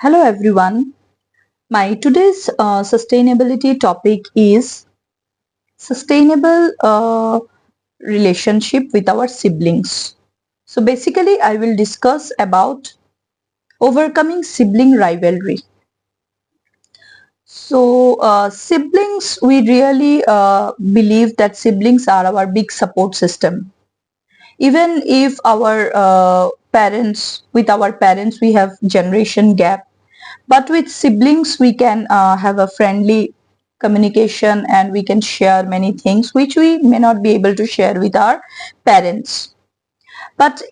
Hello everyone. My today's sustainability topic is sustainable relationship with our siblings. So basically I will discuss about overcoming sibling rivalry. So siblings, we really believe that siblings are our big support system. Even if with our parents we have generation gap, but with siblings we can have a friendly communication and we can share many things which we may not be able to share with our parents. But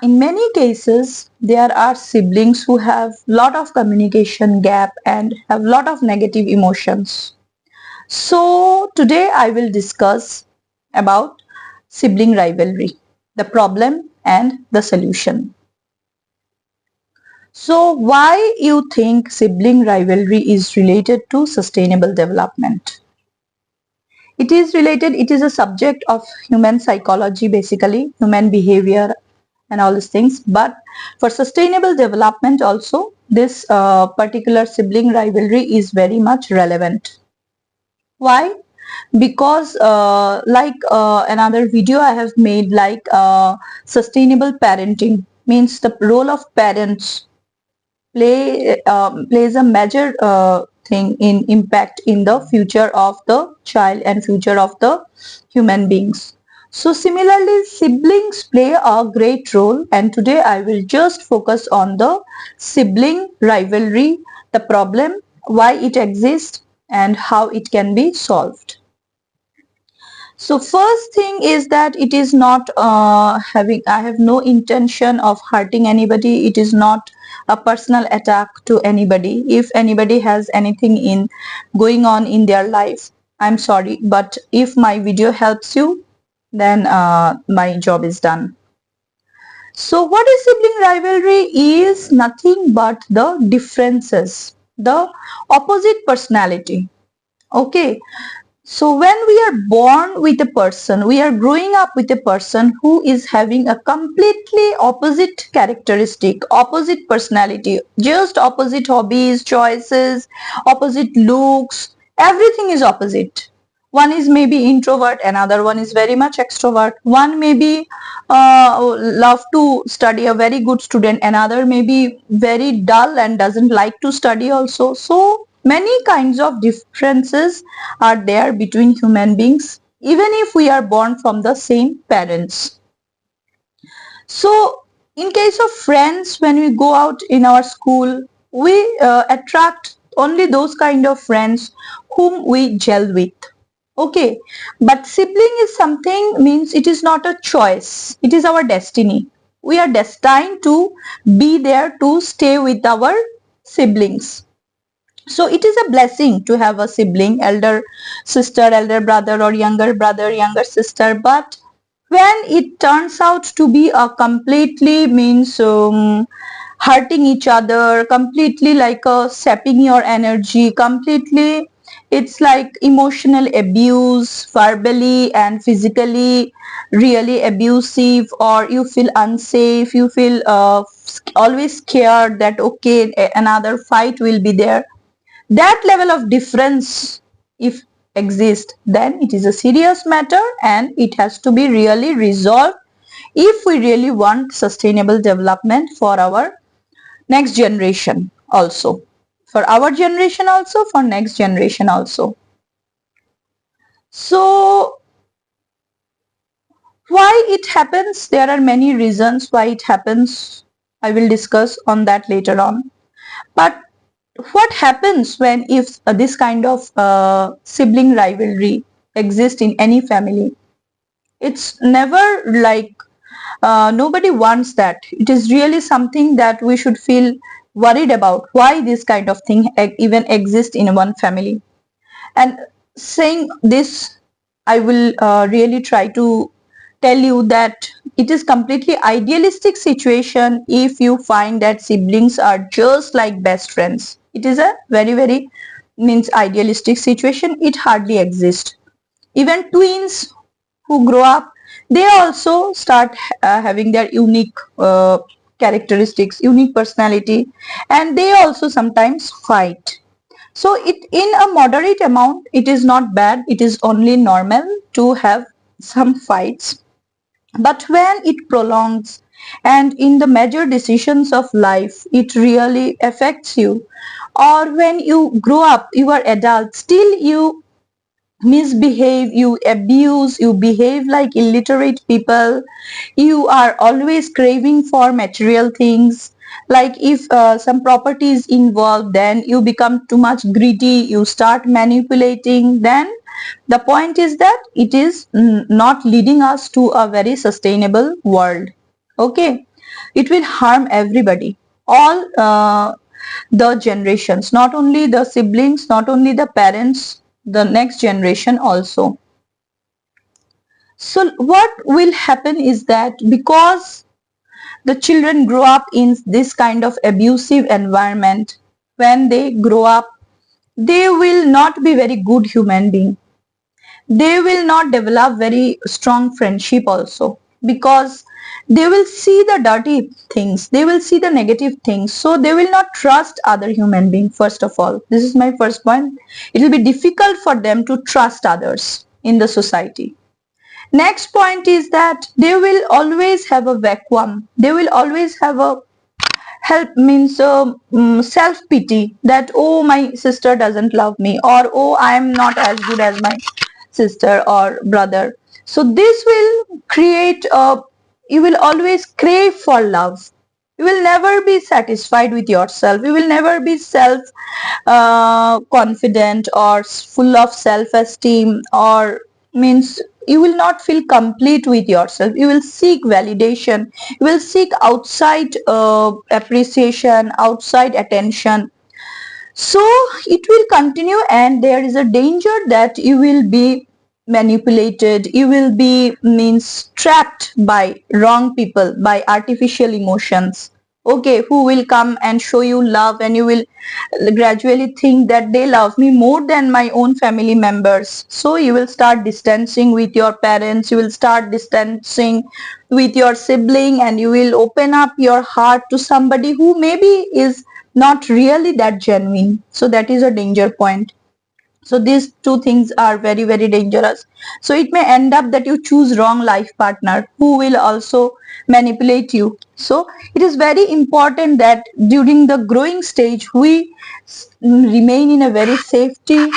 in many cases there are siblings who have lot of communication gap and have lot of negative emotions. So today I will discuss about sibling rivalry, the problem and the solution. So why you think sibling rivalry is related to sustainable development? It is related, it is a subject of human psychology, basically, human behavior and all these things. But for sustainable development also, this particular sibling rivalry is very much relevant. Why? Because another video I have made, sustainable parenting means the role of parents plays a major thing in impact in the future of the child and future of the human beings. So similarly, siblings play a great role, and today I will just focus on the sibling rivalry, the problem, why it exists and how it can be solved. So first thing is that it is not I have no intention of hurting anybody. It is not a personal attack to anybody. If anybody has anything in going on in their life, I'm sorry. But if my video helps you, then my job is done. So what is sibling rivalry is nothing but the differences, the opposite personality. Okay, so when we are born with a person, we are growing up with a person who is having a completely opposite characteristic, opposite personality, just opposite hobbies, choices, opposite looks, everything is opposite. One is maybe introvert, another one is very much extrovert. One may be love to study, a very good student, another may be very dull and doesn't like to study also. So many kinds of differences are there between human beings, even if we are born from the same parents. So in case of friends, when we go out in our school, we attract only those kind of friends whom we gel with. Okay, but sibling is something, means it is not a choice, it is our destiny. We are destined to be there, to stay with our siblings. So it is a blessing to have a sibling, elder sister, elder brother, or younger brother, younger sister. But when it turns out to be a completely, means hurting each other, completely like sapping your energy, completely it's like emotional abuse, verbally and physically really abusive, or you feel unsafe, you feel always scared that okay, another fight will be there. That level of difference if exists, then it is a serious matter and it has to be really resolved if we really want sustainable development for our next generation also, for our generation also, for next generation also. So why it happens? There are many reasons why it happens. I will discuss on that later on. But what happens when if this kind of sibling rivalry exists in any family? It's never like nobody wants that. It is really something that we should feel worried about, why this kind of thing even exists in one family. And saying this, I will really try to tell you that it is completely idealistic situation if you find that siblings are just like best friends. It is a very means idealistic situation. It hardly exists. Even twins who grow up, they also start having their unique characteristics, unique personality, and they also sometimes fight. So it in a moderate amount, it is not bad. It is only normal to have some fights. But when it prolongs and in the major decisions of life, it really affects you. Or when you grow up, you are adult, still you misbehave, you abuse, you behave like illiterate people, you are always craving for material things. Like if some property is involved, then you become too much greedy, you start manipulating. Then the point is that it is not leading us to a very sustainable world. Okay, it will harm everybody, all the generations, not only the siblings, not only the parents, the next generation also. So what will happen is that because the children grow up in this kind of abusive environment, when they grow up, they will not be very good human being. They will not develop very strong friendship also, because they will see the dirty things, they will see the negative things, so they will not trust other human being. First of all, this is my first point. It will be difficult for them to trust others in the society. Next point is that they will always have a vacuum, they will always have a help, means self pity, that oh, my sister doesn't love me, or oh, I am not as good as my sister or brother. So this will create a, you will always crave for love, you will never be satisfied with yourself, you will never be self confident or full of self esteem, or means you will not feel complete with yourself, you will seek validation, you will seek outside appreciation, outside attention. So it will continue, and there is a danger that you will be manipulated, you will be, means, trapped by wrong people, by artificial emotions, okay, who will come and show you love, and you will gradually think that they love me more than my own family members. So you will start distancing with your parents, you will start distancing with your sibling, and you will open up your heart to somebody who maybe is not really that genuine. So that is a danger point. So these two things are very, very dangerous. So it may end up that you choose wrong life partner who will also manipulate you. So it is very important that during the growing stage we remain in a very safety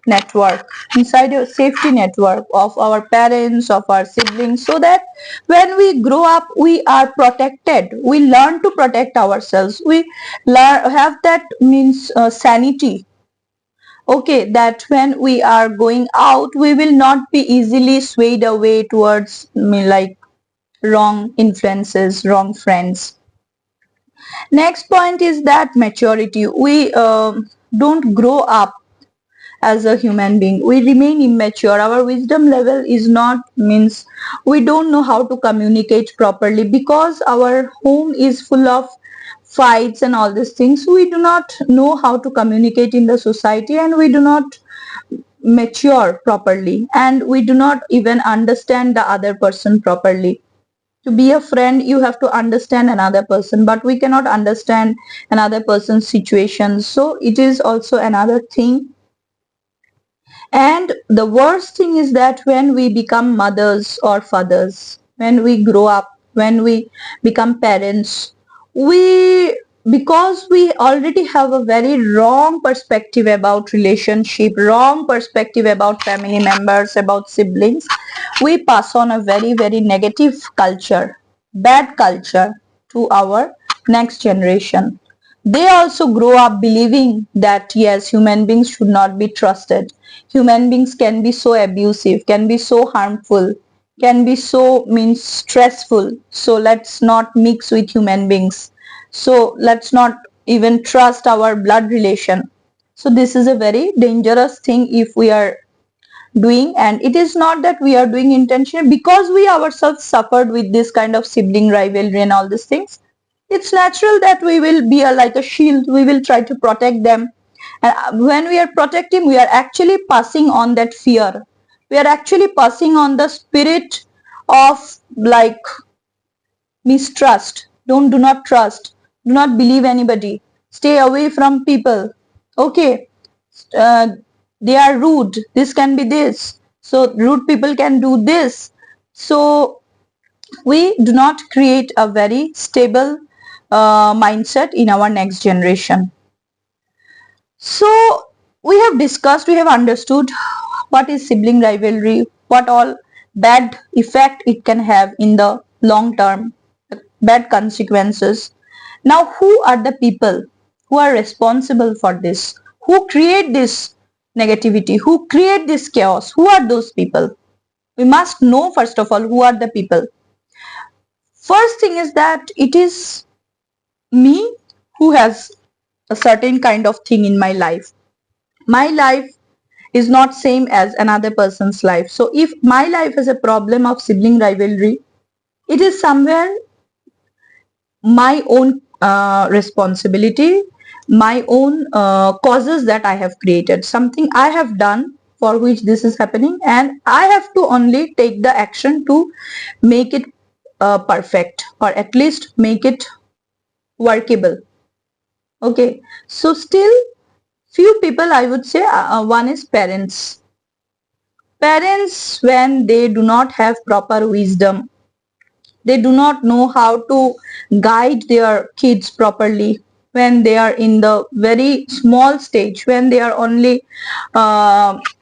network, inside a safety network of our parents, of our siblings, so that when we grow up we are protected, we learn to protect ourselves, we learn, have that, means sanity, okay, that when we are going out we will not be easily swayed away towards, like, wrong influences, wrong friends. Next point is that maturity, we don't grow up as a human being, we remain immature, our wisdom level is not, means we don't know how to communicate properly, because our home is full of fights and all these things. We do not know how to communicate in the society, and we do not mature properly, and we do not even understand the other person properly. To be a friend you have to understand another person, but we cannot understand another person's situation. So it is also another thing. And the worst thing is that when we become mothers or fathers, when we grow up, when we become parents, we, because we already have a very wrong perspective about relationship, wrong perspective about family members, about siblings, we pass on a very, very negative culture, bad culture to our next generation. They also grow up believing that yes, human beings should not be trusted. Human beings can be so abusive, can be so harmful, can be so, means, stressful. So let's not mix with human beings. So let's not even trust our blood relation. So this is a very dangerous thing if we are doing, and it is not that we are doing intentionally, because we ourselves suffered with this kind of sibling rivalry and all these things. It's natural that we will be like a shield, we will try to protect them, and when we are protecting we are actually passing on that fear, we are actually passing on the spirit of, like, mistrust, Do not trust. Do not believe anybody. Stay away from people. Okay. Uh, they are rude. This can be this. So rude people can do this. So we do not create a very stable mindset in our next generation. So we have discussed, we have understood what is sibling rivalry, what all bad effect it can have in the long term, bad consequences. Now, who are the people who are responsible for this? Who create this negativity? Who create this chaos? Who are those people? We must know first of all who are the people. First thing is that it is me who has a certain kind of thing in my life. My life is not same as another person's life. So if my life has a problem of sibling rivalry, it is somewhere my own responsibility, my own causes that I have created, something I have done for which this is happening, and I have to only take the action to make it perfect, or at least make it workable. Okay, so still few people, I would say, one is parents. Parents, when they do not have proper wisdom, they do not know how to guide their kids properly when they are in the very small stage, when they are only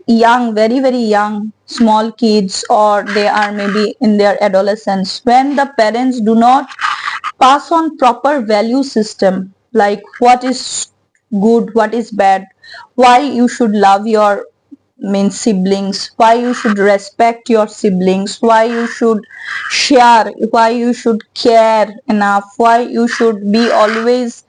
young, very very young small kids, or they are maybe in their adolescence, when the parents do not pass on proper value system, like what is good, what is bad, why you should love your means siblings, why you should respect your siblings, why you should share, why you should care enough, why you should be always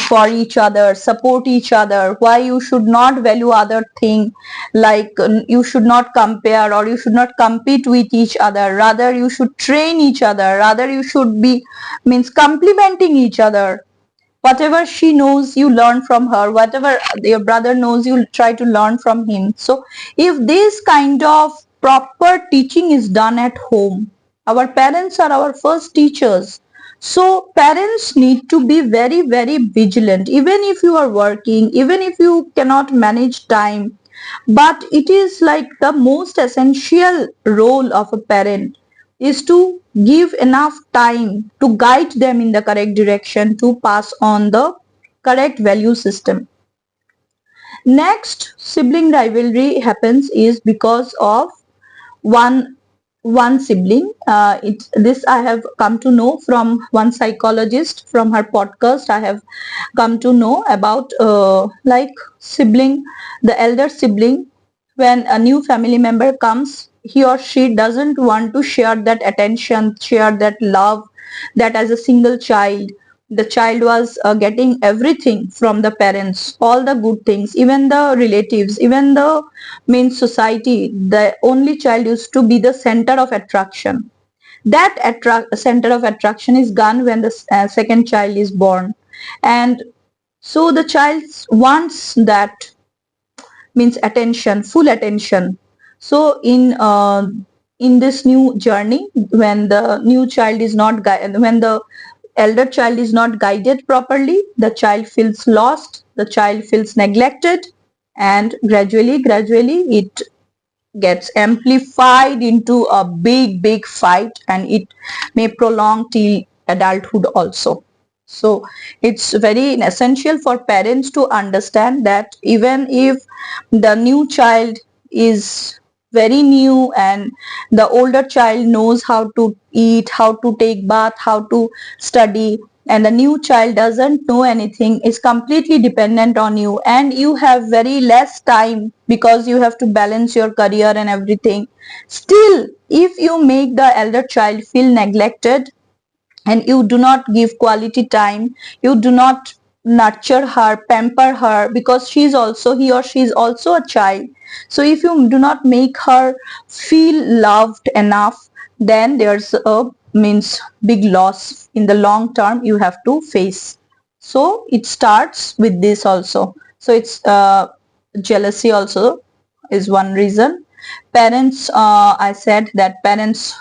for each other, support each other, why you should not value other thing, like you should not compare or you should not compete with each other, rather you should train each other, rather you should be means complimenting each other. Whatever she knows, you learn from her. Whatever your brother knows, you try to learn from him. So if this kind of proper teaching is done at home, our parents are our first teachers. So parents need to be very very vigilant, even if you are working, even if you cannot manage time, but it is like the most essential role of a parent is to give enough time to guide them in the correct direction, to pass on the correct value system. Next, sibling rivalry happens is because of one one sibling. This I have come to know from one psychologist, from her podcast. I have come to know about like sibling, the elder sibling. When a new family member comes, he or she doesn't want to share that attention, share that love, that as a single child the child was getting everything from the parents, all the good things, even the relatives, even the main society. The only child used to be the center of attraction. That center of attraction is gone when the second child is born, and so the child wants that means attention, full attention. So in this new journey, when the new child is not when the elder child is not guided properly, the child feels lost, the child feels neglected, and gradually it gets amplified into a big fight, and it may prolong till adulthood also. So it's very essential for parents to understand that even if the new child is very new and the older child knows how to eat, how to take bath, how to study, and the new child doesn't know anything, is completely dependent on you, and you have very less time because you have to balance your career and everything. Still, if you make the elder child feel neglected and you do not give quality time, you do not nurture her, pamper her, because he or she is also a child. So if you do not make her feel loved enough, then there's a means big loss in the long term you have to face. So it starts with this also. So it's jealousy also is one reason. Parents, I said that parents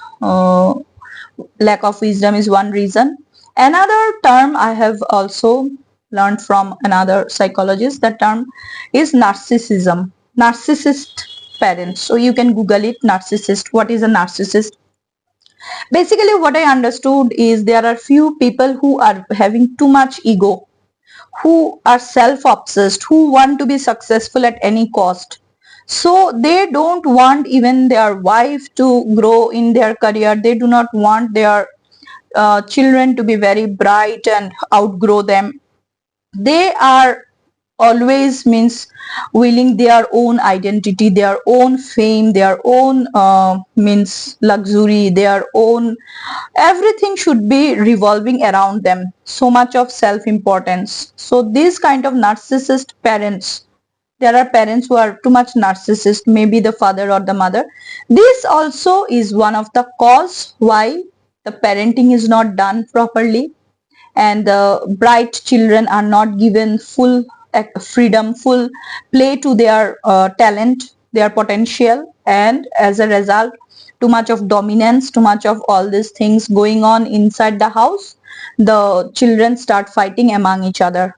lack of wisdom is one reason. Another term I have also learned from another psychologist, the term is narcissism. Narcissist parents. So you can Google it, narcissist. What is a narcissist? Basically, what I understood is there are few people who are having too much ego, who are self-obsessed, who want to be successful at any cost. So they don't want even their wife to grow in their career. They do not want their children to be very bright and outgrow them. They are always means willing their own identity, their own fame, their own means luxury, their own everything should be revolving around them, so much of self-importance. So these kind of narcissist parents, there are parents who are too much narcissist, maybe the father or the mother. This also is one of the cause why the parenting is not done properly, and the bright children are not given full freedom, full play to their talent, their potential, and as a result, too much of dominance, too much of all these things going on inside the house. The children start fighting among each other.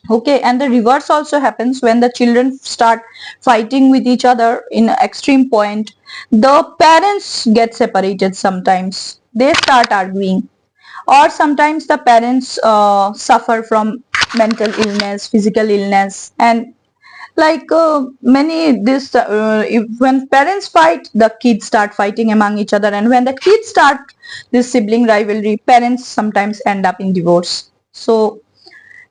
Okay, and the reverse also happens when the children start fighting with each other in an extreme point. The parents get separated sometimes. They start arguing, or sometimes the parents suffer from mental illness, physical illness, and like many this when parents fight, the kids start fighting among each other, and when the kids start this sibling rivalry, parents sometimes end up in divorce. So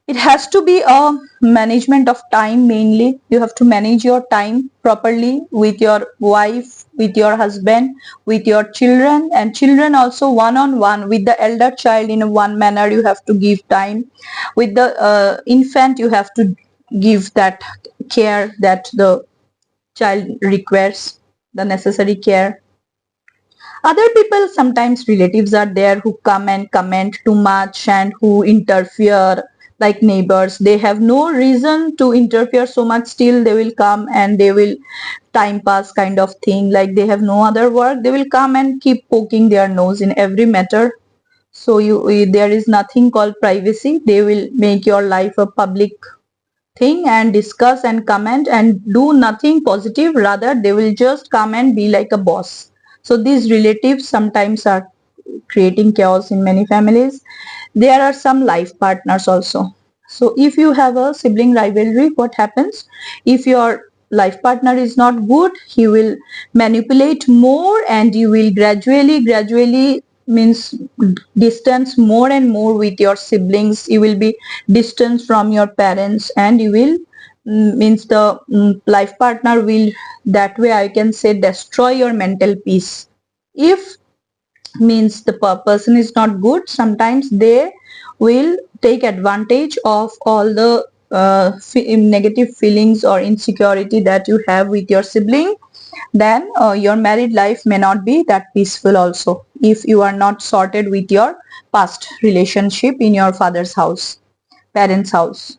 it has to be a management of time. Mainly you have to manage your time properly with your wife, with your husband, with your children, and children also one on one with the elder child. In a one manner you have to give time. With the infant you have to give that care that the child requires, the necessary care. Other people, sometimes relatives are there who come and comment too much and who interfere, like neighbors. They have no reason to interfere so much, still they will come and they will time pass kind of thing, like they have no other work. They will come and keep poking their nose in every matter. So there is nothing called privacy. They will make your life a public thing and discuss and comment and do nothing positive. Rather they will just come and be like a boss. So these relatives sometimes are creating chaos in many families. There are some life partners also. So if you have a sibling rivalry, what happens? If your life partner is not good, he will manipulate more, and you will gradually means distance more and more with your siblings. You will be distant from your parents, and you will means the life partner will, that way I can say, destroy your mental peace. If means the person is not good, sometimes they will take advantage of all the negative feelings or insecurity that you have with your sibling. Then your married life may not be that peaceful also, if you are not sorted with your past relationship in your father's house, parents house.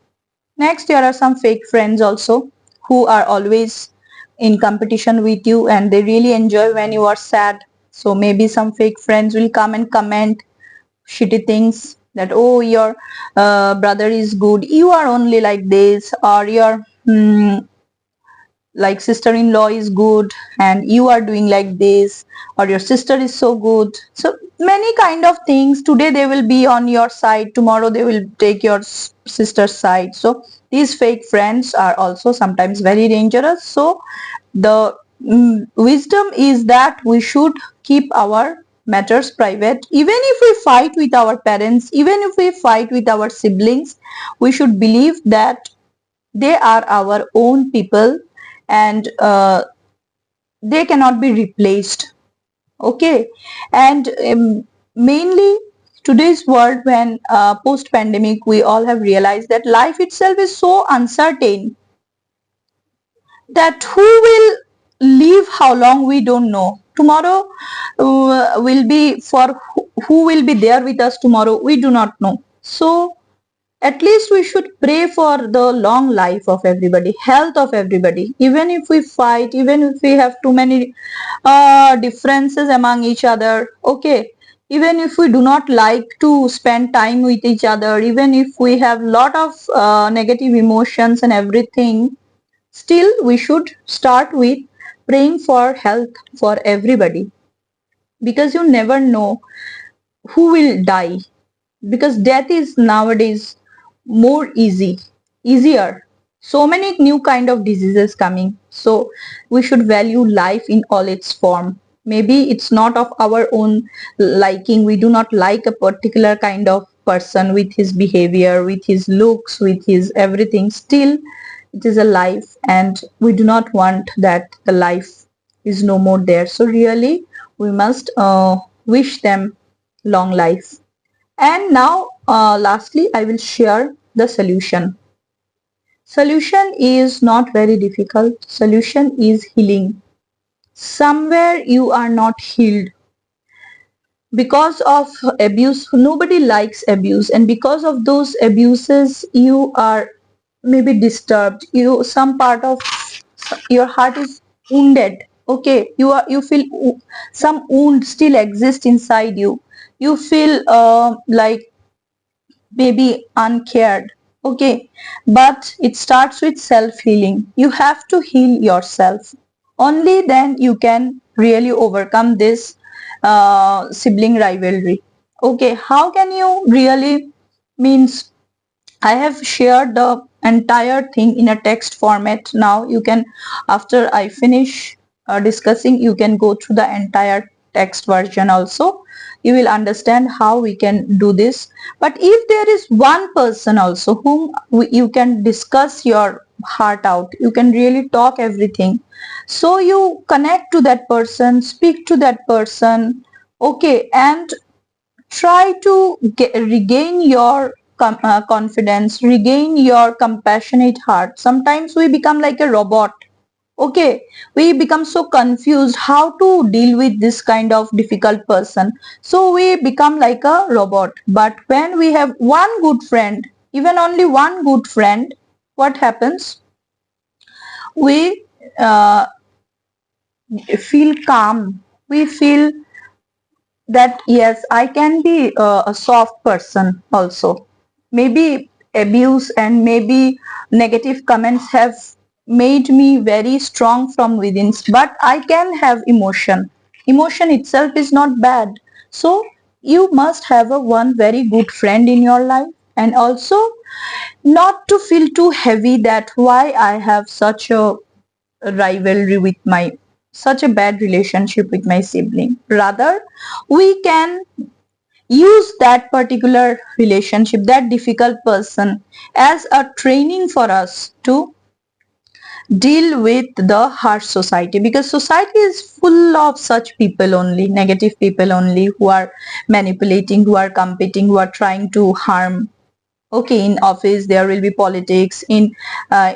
Next, there are some fake friends also who are always in competition with you, and they really enjoy when you are sad. So maybe some fake friends will come and comment shitty things, that oh, your brother is good, you are only like this, or your like sister-in-law is good and you are doing like this, or your sister is so good. So many kind of things. Today they will be on your side, tomorrow they will take your sister's side. So these fake friends are also sometimes very dangerous. So the wisdom is that we should keep our matters private. Even if we fight with our parents, even if we fight with our siblings, we should believe that they are our own people, and they cannot be replaced. Okay, and mainly today's world, when post pandemic, we all have realized that life itself is so uncertain, that who will live how long we don't know. Tomorrow will be for who will be there with us tomorrow, we do not know. So at least we should pray for the long life of everybody, health of everybody. Even if we fight, even if we have too many differences among each other, okay, even if we do not like to spend time with each other, even if we have lot of negative emotions and everything, still we should start with praying for health for everybody, because you never know who will die, because death is nowadays more easier. So many new kind of diseases coming, so we should value life in all its form. Maybe it's not of our own liking, we do not like a particular kind of person with his behavior, with his looks, with his everything, still it is a life, and we do not want that the life is no more there. So really we must wish them long life. And now, lastly, I will share the solution. Solution is not very difficult. Solution is healing. Somewhere you are not healed because of abuse. Nobody likes abuse, and because of those abuses, you are maybe disturbed. Some part of your heart is wounded. Okay, you feel some wound still exists inside you. You feel like maybe uncared. Okay, but it starts with self healing. You have to heal yourself. Only then you can really overcome this sibling rivalry. Okay, how can you really means I have shared the entire thing in a text format. Now you can, after I finish discussing, you can go through the entire text version also. You will understand how we can do this. But if there is one person also whom you can discuss your heart out, you can really talk everything. So you connect to that person, speak to that person, okay, and try to regain your confidence, regain your compassionate heart. Sometimes we become like a robot. Okay, we become so confused how to deal with this kind of difficult person. So we become like a robot. But when we have one good friend, even only one good friend, what happens? We feel calm. We feel that yes, I can be a soft person also. Maybe abuse and maybe negative comments have made me very strong from within, but I can have emotion. Emotion itself is not bad. So you must have a one very good friend in your life, and also not to feel too heavy that why I have such a rivalry with my such a bad relationship with my sibling. Rather, we can use that particular relationship, that difficult person, as a training for us to deal with the harsh society, because society is full of such people only, negative people only, who are manipulating, who are competing, who are trying to harm. Okay, in office there will be politics, in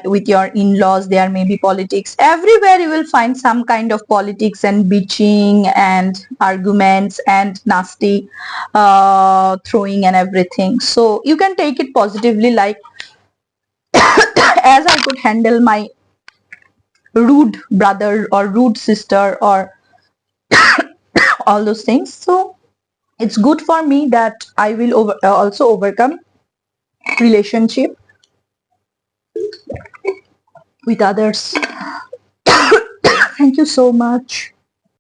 with your in-laws there may be politics. Everywhere you will find some kind of politics and bitching and arguments and nasty throwing and everything. So you can take it positively, like as I could handle my rude brother or rude sister or all those things. So it's good for me that I will also overcome relationship with others. Thank you so much.